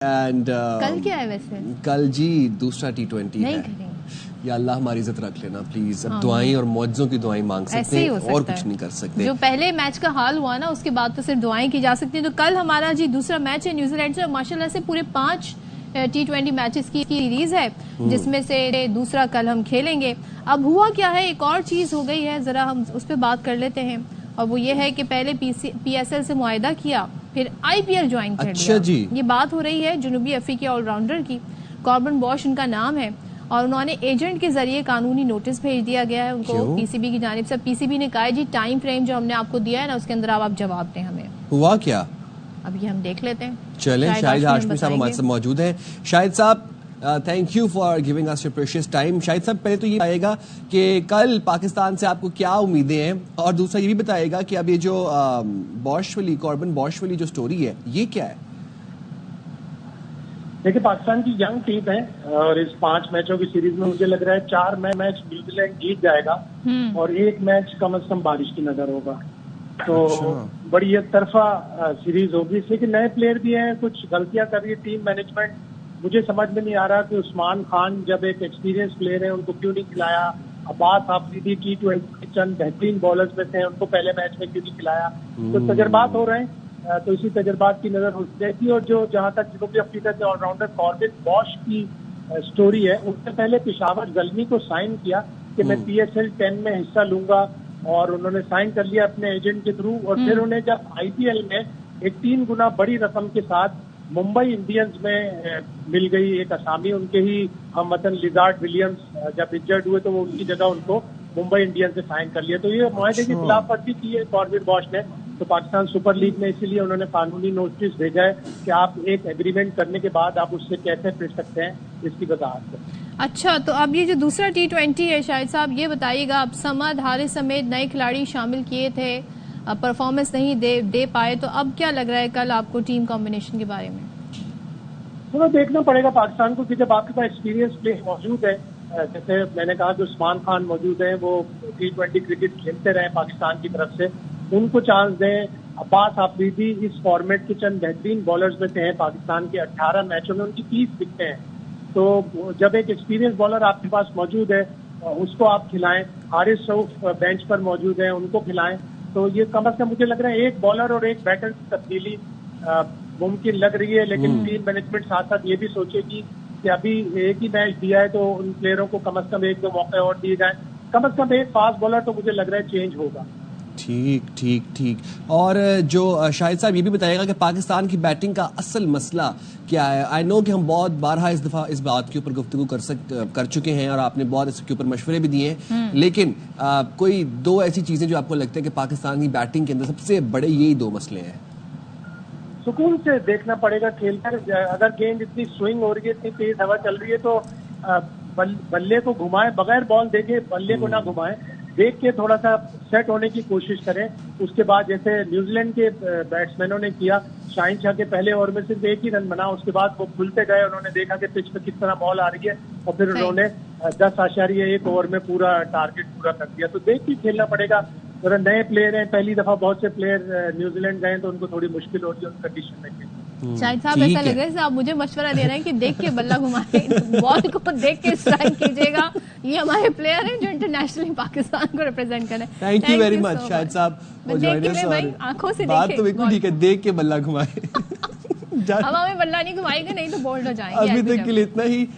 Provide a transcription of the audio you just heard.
And کل کیا ہے ویسے؟ کل جی دوسرا T20 ہے. یا اللہ ہماری عزت رکھ لینا پلیز. اب دعائیں اور معجزوں کی دعائیں مانگ سکتے ہیں اور کچھ نہیں کر سکتے. جو پہلے میچ کا حال ہوا نا اس کے بعد تو صرف دعائیں کی جا سکتی ہیں. تو کل ہمارا جی دوسرا میچ ہے نیوزی لینڈ سے. ماشاءاللہ سے پورے 5 T20 میچز کی سیریز ہے جس میں سے دوسرا کل ہم کھیلیں گے. اب ہوا کیا ہے، ایک اور چیز ہو گئی ہے، ذرا ہم اس پہ بات کر لیتے ہیں. اور وہ یہ ہے کہ پہلے PSL سے معاہدہ کیا، پھر IPL جوائن کر لیا. جی یہ بات ہو رہی ہے جنوبی افریقی آل راؤنڈر کی. کاربن باش ان کا نام ہے اور انہوں نے ایجنٹ کے ذریعے قانونی نوٹس بھیج دیا گیا ہے ان کو PCB کی جانب سے. PCB نے کہا ہے جی ٹائم فریم جو ہم نے آپ کو دیا ہے نا اس کے اندر آپ جواب دیں ہمیں. ہوا کیا؟ اب یہ ہم دیکھ لیتے ہیں. چلیں شاہد ہاشمی صاحب ہمارے ساتھ موجود ہیں. شاہد صاحب thank you for giving us your precious time. Shahid صاحب پہلے تو یہ آئے گا کہ کل پاکستان سے آپ کو کیا امیدیں ہیں، اور دوسرا یہ بھی بتائے گا کہ اب یہ جو کاربن باش والی جو سٹوری ہے یہ کیا ہے؟ دیکھیں پاکستان کی ینگ ٹیم ہے اور اس 5 میچوں کی سیریز میں مجھے لگ رہا ہے 4 میچ نیوزی لینڈ جیت جائے گا اور 1 میچ کم از کم بارش کی نظر ہوگا. تو بڑی ایک طرفہ سیریز ہوگی. اس لیے کہ نئے پلیئر بھی ہیں، کچھ غلطیاں کر رہی ہے ٹیم مینجمنٹ. مجھے سمجھ میں نہیں آ رہا کہ عثمان خان جب ایک ایکسپیرینس پلیئر ہے ان کو کیوں نہیں کھلایا. عباس آفریدی T20 چند بہترین بالرز میں تھے، ان کو پہلے میچ میں کیوں نہیں کھلایا. تو تجربات ہو رہے ہیں تو اسی تجربات کی نظر ہو جاتی ہے. اور جو جہاں تک جنوبی افریقہ کے آل راؤنڈر کاربن باش کی سٹوری ہے، اس سے پہلے پشاور زلمی کو سائن کیا کہ میں PSL 10 میں حصہ لوں گا اور انہوں نے سائن کر لیا اپنے ایجنٹ کے تھرو. اور پھر انہیں جب IPL میں ایک 3 گنا بڑی رقم کے ساتھ ممبئی انڈینز میں مل گئی ایک اسامی، ان کے ہی ہم وطن لیزارڈ ولیمز جب انجرڈ ہوئے تو وہ ان کی جگہ ان کو ممبئی انڈینز سے سائن کر لیا. تو یہ معاہدے کی خلاف ورزی کی ہے کاربن باش نے. تو پاکستان سپر لیگ میں اسی لیے انہوں نے قانونی نوٹس بھیجا ہے کہ آپ ایک ایگریمنٹ کرنے کے بعد آپ اس سے کیسے پھر سکتے ہیں، اس کی وضاحت کریں. اچھا، تو اب یہ جو دوسرا T20 ہے شاہد صاحب یہ بتائیے گا، اب سمد حارث سمیت نئے کھلاڑی شامل کیے تھے، پرفارمنس نہیں دے پائے، تو اب کیا لگ رہا ہے کل آپ کو ٹیم کمبینیشن کے بارے میں؟ تو دیکھنا پڑے گا پاکستان کو کہ جب آپ کے پاس ایکسپیرینس پلیئر موجود ہے، جیسے میں نے کہا کہ عثمان خان موجود ہیں، وہ T20 کرکٹ کھیلتے رہے پاکستان کی طرف سے، ان کو چانس دیں. عباس آفریدی اس فارمیٹ کے چند بہترین بالرز میں سے ہیں. پاکستان کے 18 میچوں میں ان کی 30 وکٹیں ہیں. تو جب ایک ایکسپیرینس بالر آپ کے پاس موجود ہے اس کو آپ کھلائیں. حارث رؤف بینچ پر موجود ہیں، ان کو کھلائیں. تو یہ کم از کم مجھے لگ رہا ہے ایک بالر اور ایک بیٹر کی تبدیلی ممکن لگ رہی ہے. لیکن ٹیم مینجمنٹ ساتھ ساتھ یہ بھی سوچے گی کہ ابھی ایک ہی میچ دیا ہے تو ان پلیئروں کو کم از کم 1-2 موقع اور دیے جائیں. کم از کم ایک فاسٹ بالر تو مجھے لگ رہا ہے چینج ہوگا. ٹھیک. اور جو شاہد صاحب یہ بھی بتائے گا کہ پاکستان کی بیٹنگ کا اصل مسئلہ کیا ہے؟ آئی نو کہ ہم بہت بارہا اس دفعہ اس بات کے اوپر گفتگو کر چکے ہیں اور آپ نے بہت اس کے اوپر مشورے بھی دیے ہیں، لیکن کوئی 2 ایسی چیزیں جو آپ کو لگتا ہے کہ پاکستان کی بیٹنگ کے اندر سب سے بڑے یہی 2 مسئلے ہیں. سکون سے دیکھنا پڑے گا کھیل کر. اگر گیند اتنی سوئنگ ہو رہی ہے، اتنی تیز ہوا چل رہی ہے تو بلے کو گھمائیں، بغیر بال دیکھے بلے کو نہ گھمائیں، دیکھ کے تھوڑا سا سیٹ ہونے کی کوشش کریں. اس کے بعد جیسے نیوزی لینڈ کے بیٹسمینوں نے کیا، شاہین شاہ کے پہلے اوور میں صرف 1 ہی رن بنا، اس کے بعد وہ کھلتے گئے، انہوں نے دیکھا کہ پچ پہ کس طرح بال آ رہی ہے اور پھر انہوں نے 10.1 اوور میں پورا ٹارگٹ پورا کر دیا. تو دیکھ کے کھیلنا پڑے گا. ذرا نئے پلیئر ہیں، پہلی دفعہ بہت سے پلیئر نیوزی لینڈ گئے تو ان کو تھوڑی مشکل ہوتی ہے اس کنڈیشن میں. شاہد صاحب ایسا لگ رہا ہے آپ مجھے مشورہ دے رہے ہیں کہ دیکھ کے بلہ گھمائیں، بال کو دیکھ کے اسٹرائک کیجیے گا. یہ ہمارے پلیئر ہیں جو انٹرنیشنلی پاکستان کو ریپرزینٹ کریں. تھینک یو ویری مچ شاہد صاحب. آنکھوں سے بات تو بالکل ٹھیک ہے، دیکھ کے بلہ گھمائیں. اب ہمیں بلہ نہیں گھمائے گا نہیں تو بولڈ ہو جائیں گے. ابھی تک کے لیے اتنا ہی.